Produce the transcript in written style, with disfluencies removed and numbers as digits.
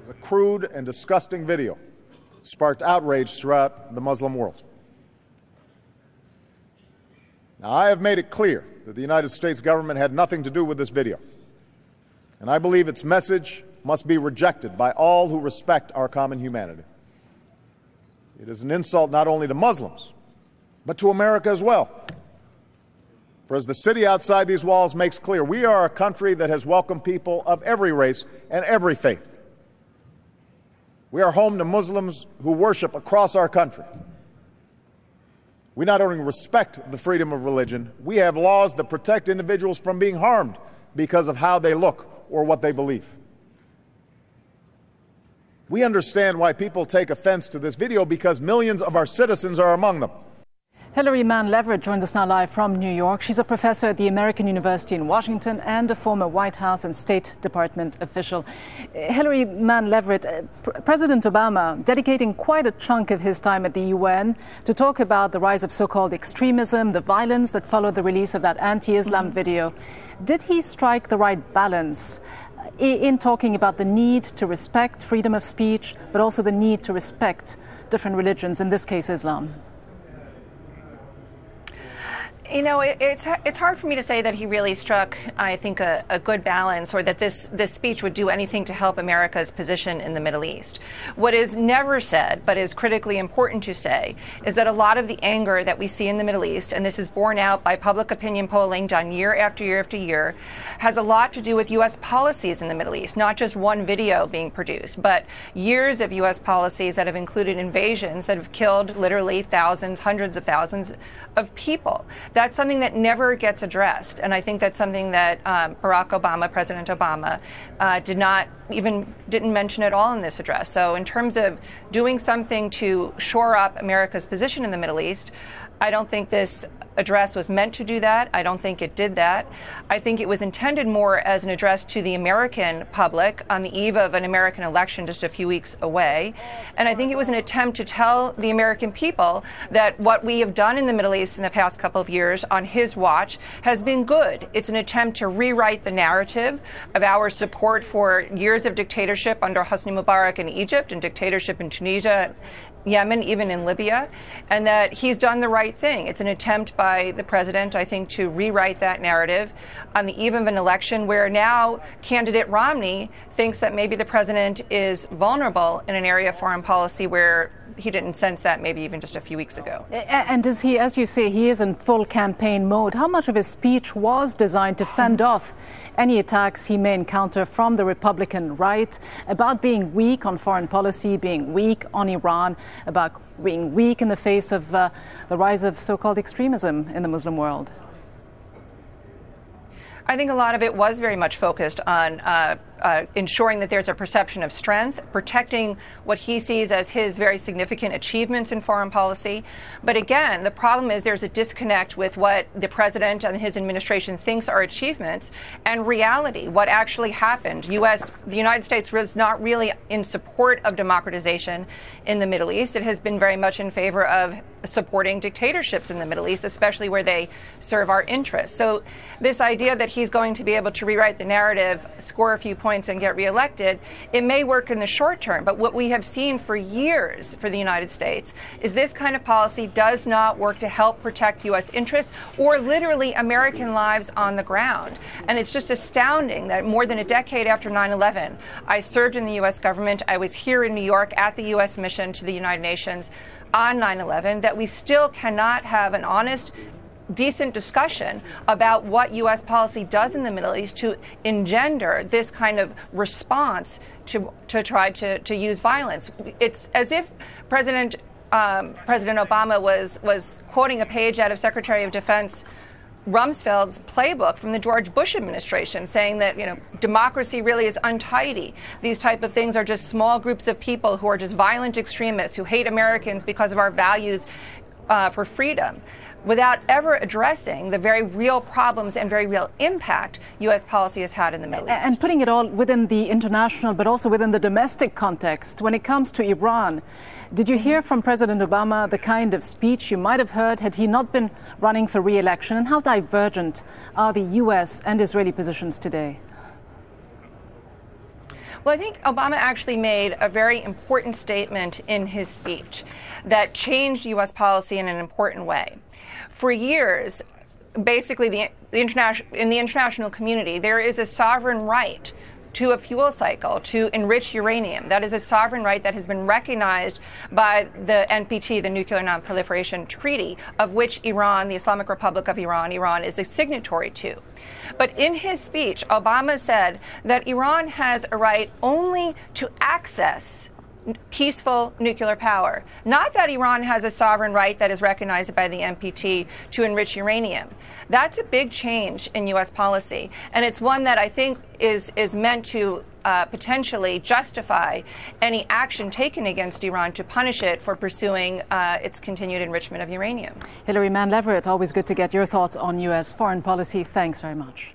a crude and disgusting video sparked outrage throughout the Muslim world. Now, I have made it clear that the United States government had nothing to do with this video, and I believe its message must be rejected by all who respect our common humanity. It is an insult not only to Muslims, but to America as well. For as the city outside these walls makes clear, we are a country that has welcomed people of every race and every faith. We are home to Muslims who worship across our country. We not only respect the freedom of religion, we have laws that protect individuals from being harmed because of how they look or what they believe. We understand why people take offense to this video because millions of our citizens are among them. Hilary Mann Leverett joins us now live from New York. She's a professor at the American University in Washington and a former White House and State Department official. Hilary Mann Leverett, President Obama dedicating quite a chunk of his time at the UN to talk about the rise of so-called extremism, the violence that followed the release of that anti-Islam video. Did he strike the right balance in talking about the need to respect freedom of speech, but also the need to respect different religions, in this case Islam? You know, it's hard for me to say that he really struck, I think, a good balance, or that this speech would do anything to help America's position in the Middle East. What is never said, but is critically important to say, is that a lot of the anger that we see in the Middle East, and this is borne out by public opinion polling done year after year after year, has a lot to do with U.S. policies in the Middle East, not just one video being produced, but years of U.S. policies that have included invasions that have killed literally thousands, hundreds of thousands of people. That's something that never gets addressed, and I think that's something that President Obama, didn't mention at all in this address. So in terms of doing something to shore up America's position in the Middle East, I don't think this address was meant to do that. I don't think it did that. I think it was intended more as an address to the American public on the eve of an American election just a few weeks away. And I think it was an attempt to tell the American people that what we have done in the Middle East in the past couple of years on his watch has been good. It's an attempt to rewrite the narrative of our support for years of dictatorship under Hosni Mubarak in Egypt and dictatorship in Tunisia, Yemen, even in Libya, and that he's done the right thing. It's an attempt by the president, I think, to rewrite that narrative on the eve of an election where now candidate Romney thinks that maybe the president is vulnerable in an area of foreign policy where he didn't sense that maybe even just a few weeks ago. And does he, as you say, he is in full campaign mode. How much of his speech was designed to fend off any attacks he may encounter from the Republican right about being weak on foreign policy, being weak on Iran, about being weak in the face of the rise of so-called extremism in the Muslim world? I think a lot of it was very much focused on ensuring that there's a perception of strength, protecting what he sees as his very significant achievements in foreign policy. But again, the problem is there's a disconnect with what the president and his administration thinks are achievements and reality, what actually happened. The United States was not really in support of democratization in the Middle East. It has been very much in favor of supporting dictatorships in the Middle East, especially where they serve our interests. So this idea that he's going to be able to rewrite the narrative, score a few points and get reelected, it may work in the short term. But what we have seen for years for the United States is this kind of policy does not work to help protect U.S. interests or literally American lives on the ground. And it's just astounding that more than a decade after 9/11, I served in the U.S. government. I was here in New York at the U.S. mission to the United Nations on 9/11, that we still cannot have an honest, decent discussion about what U.S. policy does in the Middle East to engender this kind of response to try to use violence. It's as if President Obama was quoting a page out of Secretary of Defense Rumsfeld's playbook from the George Bush administration, saying that, democracy really is untidy. These type of things are just small groups of people who are just violent extremists who hate Americans because of our values for freedom, without ever addressing the very real problems and very real impact U.S. policy has had in the Middle East. And putting it all within the international, but also within the domestic context, when it comes to Iran, did you hear from President Obama the kind of speech you might have heard had he not been running for re-election? And how divergent are the U.S. and Israeli positions today? Well, I think Obama actually made a very important statement in his speech that changed U.S. policy in an important way. For years, basically, in the international community, there is a sovereign right to a fuel cycle, to enrich uranium. That is a sovereign right that has been recognized by the NPT, the Nuclear Non-Proliferation Treaty, of which Iran, the Islamic Republic of Iran is a signatory to. But in his speech, Obama said that Iran has a right only to access peaceful nuclear power. Not that Iran has a sovereign right that is recognized by the NPT to enrich uranium. That's a big change in U.S. policy, and it's one that I think is meant to potentially justify any action taken against Iran to punish it for pursuing its continued enrichment of uranium. Hilary Mann-Leverett, always good to get your thoughts on U.S. foreign policy. Thanks very much.